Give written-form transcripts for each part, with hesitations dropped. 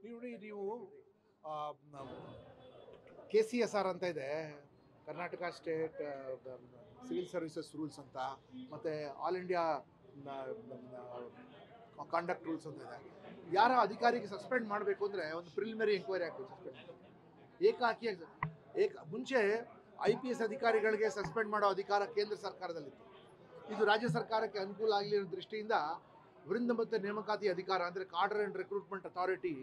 ನೀವು KCSR ಅಂತ ಇದೆ, Karnataka state civil services rules ಅಂತ, ಮತ್ತು ಆಲ್ ಇಂಡಿಯಾ ಕಾಂಡಕ್ಟ್ ರೂಲ್ಸ್ ಅಂತ ಇದೆ. ಯಾರ ಅಧಿಕಾರಿಗೆ ಸಸ್ಪೆಂಡ್ ಮಾಡಬೇಕು ಅಂದರೆ ಒಂದು ಪ್ರಿಲಿಮಿನರಿ ಎಂಕ್ವೈರಿ ಆಗಬೇಕು. ಸಸ್ಪೆಂಡ್ ಮುಂಚೆ IPS ಅಧಿಕಾರಿಗಳಿಗೆ ಸಸ್ಪೆಂಡ್ ಮಾಡೋ ಅಧಿಕಾರ ಕೇಂದ್ರ ಸರ್ಕಾರದಲ್ಲಿತ್ತು. ಇದು ರಾಜ್ಯ ಸರ್ಕಾರಕ್ಕೆ ಅನುಕೂಲ ಆಗಲಿ ಅನ್ನೋ ದೃಷ್ಟಿಯಿಂದ ವೃಂದ ಮತ್ತು ನೇಮಕಾತಿ ಅಧಿಕಾರ ಅಂದರೆ cadre and recruitment authority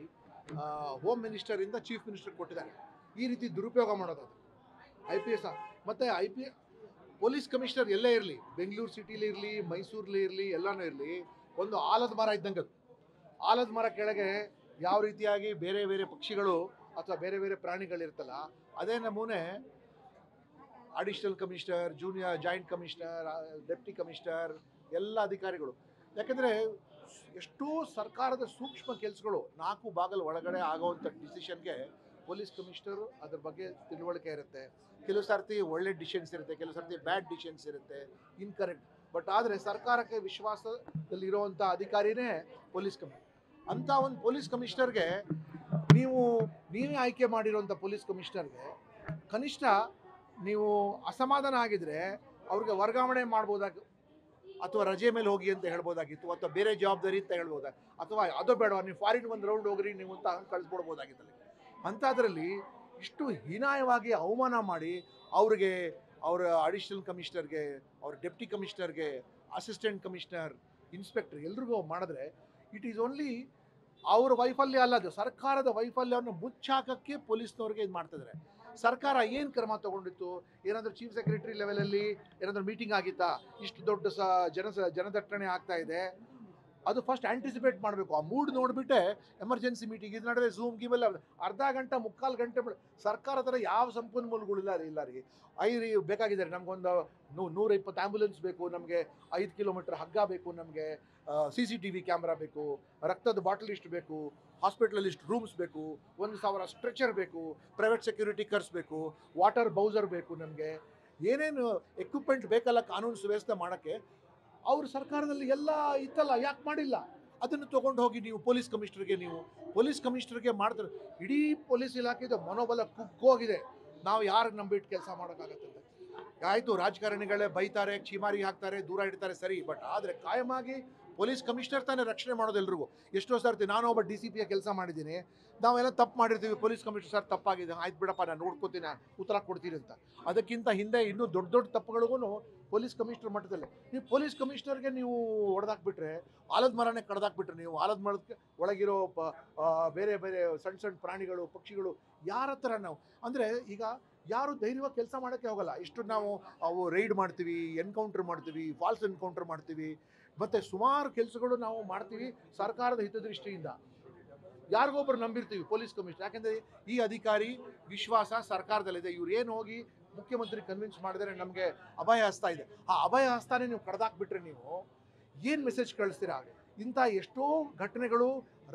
home ಮಿನಿಸ್ಟರಿಂದ ಚೀಫ್ ಮಿನಿಸ್ಟರ್ ಕೊಟ್ಟಿದ್ದಾರೆ. ಈ ರೀತಿ ದುರುಪಯೋಗ ಮಾಡೋದು ಅದು IPS. ಮತ್ತು ಪೊಲೀಸ್ ಕಮಿಷನರ್ ಎಲ್ಲೇ ಇರಲಿ, ಬೆಂಗಳೂರು ಸಿಟಿಲಿ ಇರಲಿ, ಮೈಸೂರಲ್ಲಿ ಇರಲಿ, ಎಲ್ಲನೂ ಇರಲಿ, ಒಂದು ಆಲದ ಮರ ಇದ್ದಂಗೆ ಅದು. ಆಲದ ಮರ ಕೆಳಗೆ ಯಾವ ರೀತಿಯಾಗಿ ಬೇರೆ ಬೇರೆ ಪಕ್ಷಿಗಳು ಅಥವಾ ಬೇರೆ ಬೇರೆ ಪ್ರಾಣಿಗಳಿರ್ತಲ್ಲ, ಅದೇ ನಮೂನೆ additional commissioner, junior joint commissioner, deputy commissioner ಎಲ್ಲ ಅಧಿಕಾರಿಗಳು. ಯಾಕೆಂದರೆ ಎಷ್ಟೋ ಸರ್ಕಾರದ ಸೂಕ್ಷ್ಮ ಕೆಲಸಗಳು 4 ಬಾಗಿಲು ಒಳಗಡೆ ಆಗೋವಂಥ ಡಿಸಿಷನ್ಗೆ ಪೊಲೀಸ್ ಕಮಿಷನರು ಅದ್ರ ಬಗ್ಗೆ ತಿಳುವಳಿಕೆ ಇರುತ್ತೆ. ಕೆಲವು ಸರ್ತಿ ಒಳ್ಳೆ ಡಿಸಿಷನ್ಸ್ ಇರುತ್ತೆ, ಕೆಲವು ಸರ್ತಿ ಬ್ಯಾಡ್ ಡಿಸಿಷನ್ಸ್ ಇರುತ್ತೆ, ಇನ್ಕರೆಕ್ಟ್. ಬಟ್ ಆದರೆ ಸರ್ಕಾರಕ್ಕೆ ವಿಶ್ವಾಸದಲ್ಲಿರುವಂಥ ಅಧಿಕಾರಿನೇ ಪೊಲೀಸ್ ಕಮಿಷನರ್. ಅಂಥ ಒಂದು ಪೊಲೀಸ್ ಕಮಿಷನರ್ಗೆ ನೀವೇ ಆಯ್ಕೆ ಮಾಡಿರೋಂಥ ಪೊಲೀಸ್ ಕಮಿಷನರ್ಗೆ ಕನಿಷ್ಠ ನೀವು ಅಸಮಾಧಾನ ಆಗಿದ್ರೆ ಅವ್ರಿಗೆ ವರ್ಗಾವಣೆ ಮಾಡ್ಬೋದಾಗಿ, ಅಥವಾ ರಜೆ ಮೇಲೆ ಹೋಗಿ ಅಂತ ಹೇಳ್ಬೋದಾಗಿತ್ತು, ಅಥವಾ ಬೇರೆ ಜವಾಬ್ದಾರಿ ಅಂತ ಹೇಳ್ಬೋದಾಗಿ, ಅಥವಾ ಅದು ಬೇಡ ನೀವು ಫಾರಿನ್ ಒಂದು ರೌಂಡ್ ಹೋಗ್ರಿ ನೀವು ಅಂತ ಕಳಿಸ್ಬಿಡ್ಬೋದಾಗಿತ್ತಲ್ಲ. ಅಂಥದ್ರಲ್ಲಿ ಇಷ್ಟು ಹೀನಾಯವಾಗಿ ಅವಮಾನ ಮಾಡಿ ಅವ್ರಿಗೆ, ಅವರ ಅಡಿಷನಲ್ ಕಮಿಷನರ್ಗೆ, ಅವ್ರ ಡೆಪ್ಟಿ ಕಮಿಷನರ್ಗೆ, ಅಸಿಸ್ಟೆಂಟ್ ಕಮಿಷನರ್, ಇನ್ಸ್ಪೆಕ್ಟರ್ ಎಲ್ರಿಗೂ ಮಾಡಿದ್ರೆ ಇಟ್ ಈಸ್ ಓನ್ಲಿ ಅವ್ರ ವೈಫಲ್ಯ ಅಲ್ಲ, ಅದು ಸರ್ಕಾರದ ವೈಫಲ್ಯವನ್ನು ಮುಚ್ಚಾಕಕ್ಕೆ ಪೊಲೀಸ್ನವ್ರಿಗೆ ಇದು ಮಾಡ್ತಿದ್ದಾರೆ. ಸರ್ಕಾರ ಏನು ಕ್ರಮ ತೊಗೊಂಡಿತ್ತು? ಏನಾದರೂ ಚೀಫ್ ಸೆಕ್ರೆಟರಿ ಲೆವೆಲಲ್ಲಿ ಏನಾದರೂ ಮೀಟಿಂಗ್ ಆಗಿತ್ತಾ? ಇಷ್ಟು ದೊಡ್ಡ ಜನದಟ್ಟಣೆ ಆಗ್ತಾ ಇದೆ, ಅದು ಫಸ್ಟ್ ಆ್ಯಂಟಿಸಿಪೇಟ್ ಮಾಡಬೇಕು. ಆ ಮೂಡ್ ನೋಡಿಬಿಟ್ಟೆ ಎಮರ್ಜೆನ್ಸಿ ಮೀಟಿಂಗ್ ಇದು ನಡುವೆ ಝೂಮ್ ಗೀಮೆಲ್ಲ ಅರ್ಧ ಗಂಟೆ ಮುಕ್ಕಾಲು ಗಂಟೆ ಸರ್ಕಾರ ಥರ ಯಾವ ಸಂಪನ್ಮೂಲಗಳಿಲ್ಲ ರೀ. ಬೇಕಾಗಿದ್ದಾರೆ ನಮಗೊಂದು 120 ಆ್ಯಂಬುಲೆನ್ಸ್ ಬೇಕು, ನಮಗೆ 5 ಕಿಲೋಮೀಟರ್ ಹಗ್ಗ ಬೇಕು, ನಮಗೆ CCTV ಕ್ಯಾಮ್ರಾ ಬೇಕು, ರಕ್ತದ ಬಾಟಲ್ ಇಷ್ಟು ಬೇಕು, ಹಾಸ್ಪಿಟ್ಲಲ್ಲಿ ಇಷ್ಟು ರೂಮ್ಸ್ ಬೇಕು, 1000 ಸ್ಟ್ರೆಚರ್ ಬೇಕು, ಪ್ರೈವೇಟ್ ಸೆಕ್ಯೂರಿಟಿ ಕರ್ಸ್ ಬೇಕು, ವಾಟರ್ ಬೌಸರ್ ಬೇಕು, ನಮಗೆ ಏನೇನು ಎಕ್ವಿಪ್ಮೆಂಟ್ ಬೇಕಲ್ಲ ಕಾನೂನು ಸುವ್ಯವಸ್ಥೆ ಮಾಡೋಕ್ಕೆ. ಅವ್ರ ಸರ್ಕಾರದಲ್ಲಿ ಎಲ್ಲ ಇತ್ತಲ್ಲ, ಯಾಕೆ ಮಾಡಿಲ್ಲ? ಅದನ್ನು ತೊಗೊಂಡು ಹೋಗಿ ನೀವು ಪೊಲೀಸ್ ಕಮಿಷನರ್ಗೆ ಮಾಡಿದ್ರೆ ಇಡೀ ಪೊಲೀಸ್ ಇಲಾಖೆದು ಮನೋಬಲ ಕುಗ್ಗೋಗಿದೆ. ನಾವು ಯಾರಿಗೆ ನಂಬಿಟ್ಟು ಕೆಲಸ ಮಾಡೋಕ್ಕಾಗತ್ತಂತೆ? ಆಯಿತು, ರಾಜಕಾರಣಿಗಳೇ ಬೈತಾರೆ, ಚೀಮಾರಿ ಹಾಕ್ತಾರೆ, ದೂರ ಇಡ್ತಾರೆ, ಸರಿ. ಬಟ್ ಆದರೆ ಕಾಯಮಾಗಿ ಪೊಲೀಸ್ ಕಮಿಷನರ್ ತಾನೇ ರಕ್ಷಣೆ ಮಾಡೋದು ಎಲ್ರಿಗೂ. ಎಷ್ಟೋ ಸರ್ತಿ ನಾನು ಒಬ್ಬ DCP ಕೆಲಸ ಮಾಡಿದ್ದೀನಿ, ನಾವೆಲ್ಲ ತಪ್ಪು ಮಾಡಿರ್ತೀವಿ, ಪೊಲೀಸ್ ಕಮಿಷನರ್ ಸರ್ ತಪ್ಪಾಗಿದೆ, ಆಯ್ತು ಬಿಡಪ್ಪ ನಾನು ನೋಡ್ಕೋತೀನಿ, ಉತ್ತರ ಕೊಡ್ತೀನಿ ಅಂತ. ಅದಕ್ಕಿಂತ ಹಿಂದೆ ಇನ್ನೂ ದೊಡ್ಡ ದೊಡ್ಡ ತಪ್ಪುಗಳಿಗೂ ಪೊಲೀಸ್ ಕಮಿಷನರ್ ಮಟ್ಟದಲ್ಲಿ ನೀವು ಪೊಲೀಸ್ ಕಮಿಷನರ್ಗೆ ನೀವು ಹೊಡೆದಾಕ್ಬಿಟ್ರೆ, ಆಲದ ಮರನೇ ಕಡ್ದಾಕ್ಬಿಟ್ರೆ, ನೀವು ಆಲದ ಮರಕ್ಕೆ ಒಳಗಿರೋ ಬೇರೆ ಬೇರೆ ಸಣ್ಣ ಪ್ರಾಣಿಗಳು, ಪಕ್ಷಿಗಳು ಯಾರ ಹತ್ರ ನಾವು ಅಂದರೆ ಈಗ ಯಾರು ಧೈರ್ಯವಾಗಿ ಕೆಲಸ ಮಾಡೋಕ್ಕೆ ಹೋಗಲ್ಲ. ಇಷ್ಟು ನಾವು ರೈಡ್ ಮಾಡ್ತೀವಿ, ಎನ್ಕೌಂಟರ್ ಮಾಡ್ತೀವಿ, ಫಾಲ್ಸ್ ಎನ್ಕೌಂಟರ್ ಮಾಡ್ತೀವಿ, ಮತ್ತು ಸುಮಾರು ಕೆಲಸಗಳು ನಾವು ಮಾಡ್ತೀವಿ ಸರ್ಕಾರದ ಹಿತದೃಷ್ಟಿಯಿಂದ. ಯಾರಿಗೊಬ್ಬರು ನಂಬಿರ್ತೀವಿ ಪೊಲೀಸ್ ಕಮಿಷನರ್, ಯಾಕೆಂದರೆ ಈ ಅಧಿಕಾರಿ ವಿಶ್ವಾಸ ಸರ್ಕಾರದಲ್ಲಿದೆ. ಇವ್ರು ಏನು ಹೋಗಿ ಮುಖ್ಯಮಂತ್ರಿ ಕನ್ವಿನ್ಸ್ ಮಾಡಿದರೆ ನಮಗೆ ಅಭಯ ಹಸ್ತ ಇದೆ, ಆ ಅಭಯ ಹಸ್ತಾನೇ ನೀವು ಕಡ್ದಾಕ್ಬಿಟ್ರೆ ನೀವು ಏನು ಮೆಸೇಜ್ ಕಳಿಸ್ತೀರಾ? ಇಂಥ ಎಷ್ಟೋ ಘಟನೆಗಳು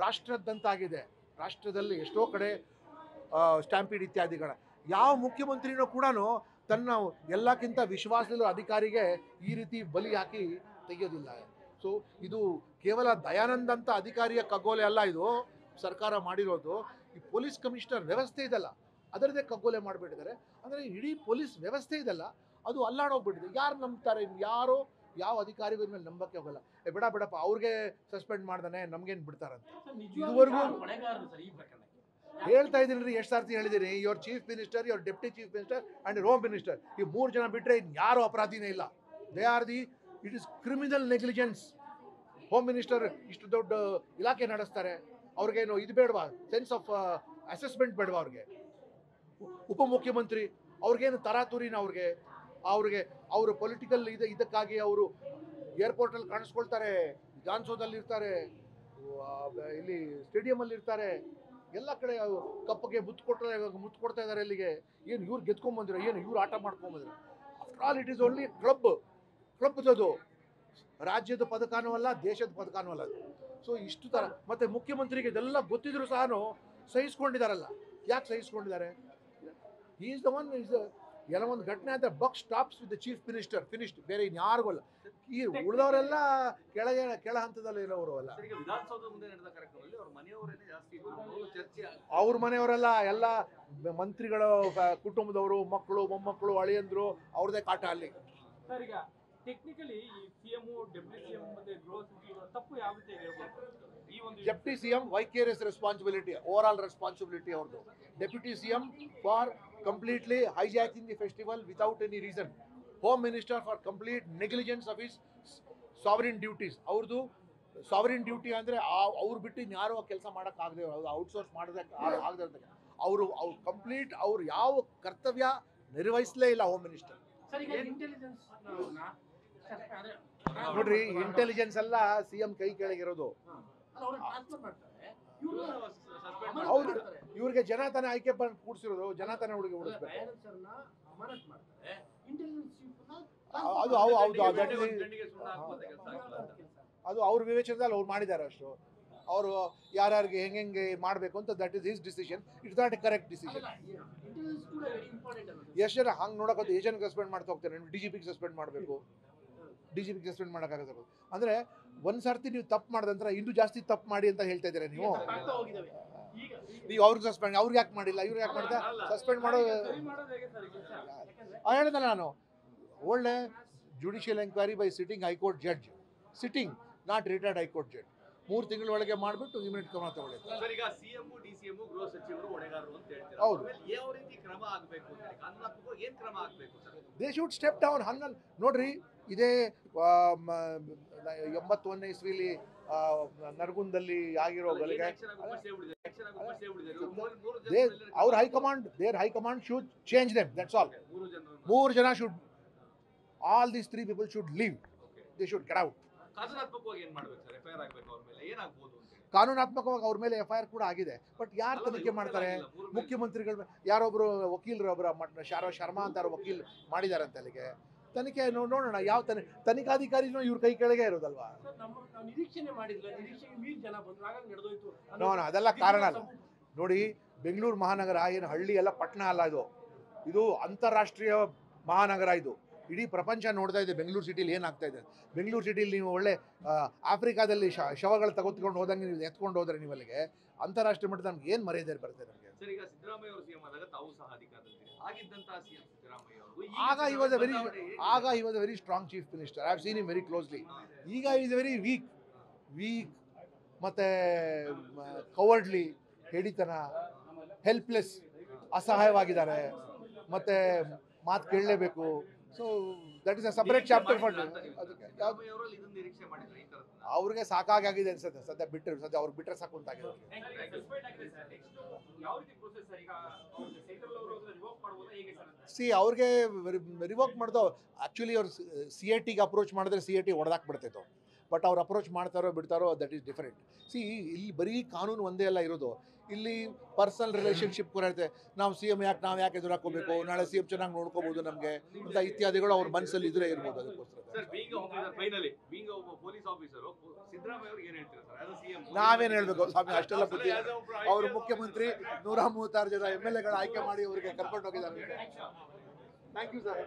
ರಾಷ್ಟ್ರದ್ದಂತಾಗಿದೆ. ರಾಷ್ಟ್ರದಲ್ಲಿ ಎಷ್ಟೋ ಕಡೆ ಸ್ಟ್ಯಾಂಪೀಡ್ ಇತ್ಯಾದಿಗಳ ಯಾವ ಮುಖ್ಯಮಂತ್ರಿನೂ ಕೂಡ ತನ್ನ ಎಲ್ಲಕ್ಕಿಂತ ವಿಶ್ವಾಸದಲ್ಲಿರೋ ಅಧಿಕಾರಿಗೆ ಈ ರೀತಿ ಬಲಿ ಹಾಕಿ ತೆಗೆಯೋದಿಲ್ಲ. ಸೊ ಇದು ಕೇವಲ ದಯಾನಂದ್ ಅಂತ ಅಧಿಕಾರಿಯ ಕಗ್ಗೋಲೆ ಅಲ್ಲ, ಇದು ಸರ್ಕಾರ ಮಾಡಿರೋದು. ಈ ಪೊಲೀಸ್ ಕಮಿಷನರ್ ವ್ಯವಸ್ಥೆ ಇದೆಲ್ಲ ಅದರದ್ದೇ ಕಗ್ಗೋಲೆ ಮಾಡಿಬಿಟ್ಟಿದ್ದಾರೆ. ಅಂದರೆ ಇಡೀ ಪೊಲೀಸ್ ವ್ಯವಸ್ಥೆ ಇದೆಲ್ಲ ಅದು ಅಲ್ಲಾಡೋಗ್ಬಿಟ್ಟಿದೆ. ಯಾರು ನಂಬ್ತಾರೆ? ಯಾರೋ ಯಾವ ಅಧಿಕಾರಿಗಳ ಮೇಲೆ ನಂಬಕ್ಕೆ ಹೋಗಲ್ಲ. ಬಿಡಪ್ಪ ಅವ್ರಿಗೆ ಸಸ್ಪೆಂಡ್ ಮಾಡ್ದಾನೆ ನಮ್ಗೇನು ಬಿಡ್ತಾರಂತ. ಇದುವರೆಗೂ ಹೇಳ್ತಾ ಇದ್ದೀನಿ ರೀ, ಎಷ್ಟು ಸರ್ತಿ ಹೇಳಿದ್ದೀನಿ, your chief minister, your deputy chief minister and home minister, ಈ 3 ಜನ ಬಿಟ್ಟರೆ ಯಾರು ಅಪರಾಧಿನೇ ಇಲ್ಲ. They are the it is criminal negligence. Home minister ಇಷ್ಟು ದೊಡ್ಡ ಇಲಾಖೆ ನಡೆಸ್ತಾರೆ, ಅವ್ರಿಗೇನು ಇದು ಬೇಡವಾ? ಸೆನ್ಸ್ ಆಫ್ ಅಸೆಸ್ಮೆಂಟ್ ಬೇಡವಾ ಅವ್ರಿಗೆ? ಉಪಮುಖ್ಯಮಂತ್ರಿ ಅವ್ರಿಗೇನು ತರಾತುರಿನ? ಅವ್ರಿಗೆ ಅವರು ಪೊಲಿಟಿಕಲ್ ಇದಕ್ಕಾಗಿ ಅವರು ಏರ್ಪೋರ್ಟಲ್ಲಿ ಕಾಣಿಸ್ಕೊಳ್ತಾರೆ, ವಿಧಾನಸೌಧದಲ್ಲಿ ಇರ್ತಾರೆ, ಇಲ್ಲಿ ಸ್ಟೇಡಿಯಮಲ್ಲಿ ಇರ್ತಾರೆ, ಎಲ್ಲ ಕಡೆ ಕಪ್ಪಗೆ ಮುತ್ತು ಕೊಡ್ತಾ ಇದ್ದಾರೆ. ಇಲ್ಲಿಗೆ ಏನು ಇವ್ರು ಗೆದ್ಕೊಂಬಂದಿರೋ, ಏನು ಇವ್ರು ಆಟ ಮಾಡ್ಕೊಂಬಂದಿರೋ? After all it is only club ಅದು. ರಾಜ್ಯದ ಪದಕನೂ ಅಲ್ಲ, ದೇಶದ ಪದಕನೂ ಅಲ್ಲ ಅದು. ಸೊ ಇಷ್ಟು ಥರ ಮತ್ತು ಮುಖ್ಯಮಂತ್ರಿಗೆ ಇದೆಲ್ಲ ಗೊತ್ತಿದ್ರು ಸಹ ಸಹಿಸ್ಕೊಂಡಿದ್ದಾರಲ್ಲ. ಯಾಕೆ ಸಹಿಸ್ಕೊಂಡಿದ್ದಾರೆ? ಹಿ ಈಸ್ ದ ಒನ್ ಎಲ್ಲ ಒಂದು ಘಟನೆ ಆದರೆ buck stops with the chief minister finished, ಬೇರೆ ಇನ್ಯಾರಿಗೂ ಅಲ್ಲ. ಈ ಉಳಿದವರೆಲ್ಲ ಕೆಳ ಹಂತದಲ್ಲಿ ಇರೋರು ಅಲ್ಲ. ವಿಧಾನಸೌಧ ಮುಂದೆ ನಡೆದ ಕಾರ್ಯಕ್ರಮದಲ್ಲಿ ಅವ್ರ ಮನೆಯವರೇನೆ ಜಾಸ್ತಿ ಚರ್ಚೆ, ಅವ್ರ ಮನೆಯವರೆಲ್ಲ ಎಲ್ಲ ಮಂತ್ರಿಗಳು, ಕುಟುಂಬದವರು, ಮಕ್ಕಳು, ಮೊಮ್ಮಕ್ಕಳು, ಅಳಿಯಂದ್ರು, ಅವ್ರದೇ ಕಾಟ ಅಲ್ಲಿ. ಸರ್, ಈಗ ಟೆಕ್ನಿಕಲಿ ಈ ಸಿಎಂ, ಡೆಪ್ಯೂಟಿ ಸಿಎಂ ಮತ್ತೆ ಗೃಹ ಸಚಿವರ ತಪ್ಪು ಯಾವ ರೀತಿ ಹೇಳ್ಬೋದು? ಈ ಒಂದು deputy CM vicarious responsibility, over all responsibility ಅವ್ರದ್ದು. Deputy CM for completely hijacking the festival without any reason. Home minister for complete negligence of his sovereign duties. ಅವ್ರದ್ದು ಸಾವರಿನ್ ಡ್ಯೂಟಿ ಅಂದರೆ ಅವ್ರು ಬಿಟ್ಟು ಇನ್ಯಾರು ಕೆಲಸ ಮಾಡೋಕ್ಕಾಗದೆ, ಔಟ್ಸೋರ್ಸ್ ಮಾಡೋದಕ್ಕೆ ಆಗದೆ ಇರ್ತದೆ. ಅವರು ಕಂಪ್ಲೀಟ್ ಅವ್ರು ಯಾವ ಕರ್ತವ್ಯ ನಿರ್ವಹಿಸಲೇ ಇಲ್ಲ ಹೋಮ್ ಮಿನಿಸ್ಟರ್. ನೋಡ್ರಿ, ಇಂಟೆಲಿಜೆನ್ಸ್ ಎಲ್ಲ ಸಿಎಂ ಕೈ ಕೆಳಗಿರೋದು. ಹೌದು, ಇವ್ರಿಗೆ ಜನ ತಾನೇ ಆಯ್ಕೆ ಬಂದು ಕೂಡಿಸಿರೋದು, ಜನ ತಾನೇ ಹುಡುಗಿ ಉಳಿಸ್ಬೇಕು. ಅದು ಅದು ಅವ್ರ ವಿವೇಚನದಲ್ಲಿ ಅವ್ರು ಮಾಡಿದ್ದಾರೆ ಅಷ್ಟು. ಅವರು ಯಾರ್ಯಾರಿಗೆ ಹೆಂಗೆ ಮಾಡಬೇಕು ಅಂತ, that is his decision. It's not A correct decision. ಎಷ್ಟು ಜನ ಹಂಗೆ ನೋಡೋಕೆ ಎಷ್ಟು ಜನಕ್ಕೆ ಸಸ್ಪೆಂಡ್ ಮಾಡ್ತಾ ಹೋಗ್ತಾರೆ. DGPಗೆ ಸಸ್ಪೆಂಡ್ ಮಾಡಬೇಕು, DGPಗೆ ಸಸ್ಪೆಂಡ್ ಮಾಡೋಕ್ಕಾಗತ್ತೆ. ಅಂದರೆ ಒಂದು ಸರ್ತಿ ನೀವು ತಪ್ಪು ಮಾಡಿದಂತರ ಇನ್ನೂ ಜಾಸ್ತಿ ತಪ್ಪು ಮಾಡಿ ಅಂತ ಹೇಳ್ತಾ ಇದ್ದೀರಾ ನೀವು. ಅವ್ರಿಗೆ ಸಸ್ಪೆಂಡ್, ಅವ್ರಿಗೆ ಯಾಕೆ ಮಾಡಿಲ್ಲ, ಇವ್ರಿಗೆ ಯಾಕೆ ಮಾಡಿದ ಸಸ್ಪೆಂಡ್ ಮಾಡೋದು? ಹೇಳಿದಲ್ಲ ನಾನು, ಒಳ್ಳೆ judicial enquiry by sitting high court judge, sitting not retired high court judge, 3 ತಿಂಗಳ ಒಳಗೆ ಮಾಡಿಬಿಟ್ಟು ಇಮಿಡಿಯೇಟ್ ಕ್ರಮ ತಗೊಳ್ಳಿ. ಈಗ ಸಿಎಂ, DCM, ಗೃಹ ಸಚಿವರು ಹೊಣೆಗಾರರು ಅಂತ ಹೇಳ್ತಾರೆ. ಹೌದು, ಯಾವ ರೀತಿ ಕ್ರಮ ಆಗಬೇಕು ಅಂತ ಕಾನೂನಾತ್ಮಕ ಏನು ಕ್ರಮ ಆಗಬೇಕು sir? They should step down. ಹಂಗ ನೋಡ್ರಿ, ಇದೇ 81ನೇ ಇಸ್ವಿಲಿ ನರಗುಂದಲ್ಲಿ ಆಗಿರೋ ಗಲಿಗೆ ಅವ್ರ high command, their high command should change them, that's all. 3 ಜನ should, all these 3 people should leave, they should get out. ಕಾನೂನಾತ್ಮಕವಾಗಿ ಏನು ಮಾಡಬೇಕು ಸರ್? FIR ಆಗಬೇಕು ಅವ್ರ ಮೇಲೆ, ಏನಾಗಬಹುದು ಅಂತ? ಕಾನೂನಾತ್ಮಕವಾಗಿ ಅವ್ರ ಮೇಲೆ FIR ಕೂಡ ಆಗಿದೆ. ಬಟ್ ಯಾರು ತನಿಖೆ ಮಾಡ್ತಾರೆ? ಮುಖ್ಯಮಂತ್ರಿಗಳ ಯಾರೊಬ್ರು ವಕೀಲರು, ಒಬ್ಬರ ಶರ್ಮಾ ಅಂತ ವಕೀಲ್ ಮಾಡಿದ್ದಾರೆ ಅಂತ ಅಲ್ಲಿಗೆ. ತನಿಖೆ ನೋಡೋಣ, ಯಾವ ತನಿಖಾಧಿಕಾರಿನೂ ಇವ್ರ ಕೈ ಕೆಳಗೆ ಇರೋದಲ್ವಾ? ಅದೆಲ್ಲ ಕಾರಣ ಅಲ್ಲ. ನೋಡಿ, ಬೆಂಗಳೂರು ಮಹಾನಗರ ಏನು ಹಳ್ಳಿ ಎಲ್ಲ, ಪಟ್ಟಣ ಅಲ್ಲ. ಇದು ಅಂತಾರಾಷ್ಟ್ರೀಯ ಮಹಾನಗರ. ಇದು ಇಡೀ ಪ್ರಪಂಚ ನೋಡ್ತಾ ಇದೆ ಬೆಂಗಳೂರು ಸಿಟಿಲಿ ಏನಾಗ್ತಾ ಇದೆ. ಬೆಂಗಳೂರು ಸಿಟಿಲಿ ನೀವು ಒಳ್ಳೆ ಆಫ್ರಿಕಾದಲ್ಲಿ ಶವಗಳು ತೆಗೆದುಕೊಂಡು ಹೋದಂಗೆ ನೀವು ಎತ್ಕೊಂಡು ಹೋದ್ರೆ ನೀವು ಅಲ್ಲಿಗೆ, ಅಂತಾರಾಷ್ಟ್ರೀಯ ಮಟ್ಟದ ನಮ್ಗೆ ಏನು ಮರ್ಯಾದೆ ಬರುತ್ತೆ ನಮಗೆ. ಈಗ ಸಿದ್ದರಾಮಯ್ಯ ಅವರು ಸಿಎಂ ಆದಾಗ ತಾವು ಸಹ ಅಧಿಕಾರದಲ್ಲಿದ್ದೀರಿ. ಆಗಿದ್ದಂತಹ ಸಿಎಂ ಸಿದ್ದರಾಮಯ್ಯ ಅವರು ಆಗ he was a very strong chief minister. I have seen him very closely. ಈಗ he is very weak ಮತ್ತೆ ಕವರ್ಡ್ಲಿ, ಹೇಡಿತನ, ಹೆಲ್ಪ್ಲೆಸ್, ಅಸಹಾಯವಾಗಿದ್ದಾರೆ, ಮತ್ತೆ ಮಾತು ಕೇಳಲೇಬೇಕು. So that is a separate chapter for. ಅವ್ರಿಗೆ ಸಾಕಾಗಿದೆ ಅನ್ಸುತ್ತೆ ಸದ್ಯ. ಸದ್ಯ ಅವ್ರಿಗೆ ಬಿಟ್ಟರೆ ಸಾಕು ಅಂತಾಗಿದೆ. ಅವ್ರಿಗೆ ರಿವೋಕ್ ಮಾಡ್ದೋ. ಆ್ಯಕ್ಚುಲಿ ಅವ್ರು CITಗೆ ಅಪ್ರೋಚ್ ಮಾಡಿದ್ರೆ CIT ಹೊಡೆದಾಕ್ಬಿಡ್ತೈತೋ. ಬಟ್ ಅವ್ರು ಅಪ್ರೋಚ್ ಮಾಡ್ತಾರೋ ಬಿಡ್ತಾರೋ, ದಟ್ ಈಸ್ ಡಿಫರೆಂಟ್. ಇಲ್ಲಿ ಬರೀ ಕಾನೂನು ಒಂದೇ ಅಲ್ಲ ಇರೋದು. ಇಲ್ಲಿ ಪರ್ಸನಲ್ ರಿಲೇಷನ್ಶಿಪ್ ಕೂಡ ಇರುತ್ತೆ. ನಾವು ಯಾಕೆ ಎದುರು ಹಾಕೋಬೇಕು, ನಾಳೆ CM ಚೆನ್ನಾಗಿ ನೋಡ್ಕೋಬಹುದು ನಮಗೆ ಅಂತ ಇತ್ಯಾದಿಗಳು ಅವ್ರ ಮನಸ್ಸಲ್ಲಿ ಇದ್ರೆ ಇರ್ಬೋದು. ಅದಕ್ಕೋಸ್ಕರ ನಾವೇನು ಹೇಳ್ಬೇಕು ಸ್ವಾಮಿ, ಅಷ್ಟೆಲ್ಲ ಬುದ್ಧಿ. ಅವರು ಮುಖ್ಯಮಂತ್ರಿ 136 ಜನ MLAಗಳ ಆಯ್ಕೆ ಮಾಡಿ ಅವರಿಗೆ ಕರ್ಕೊಂಡು ಹೋಗಿದ್ದಾರೆ. Thank you sir.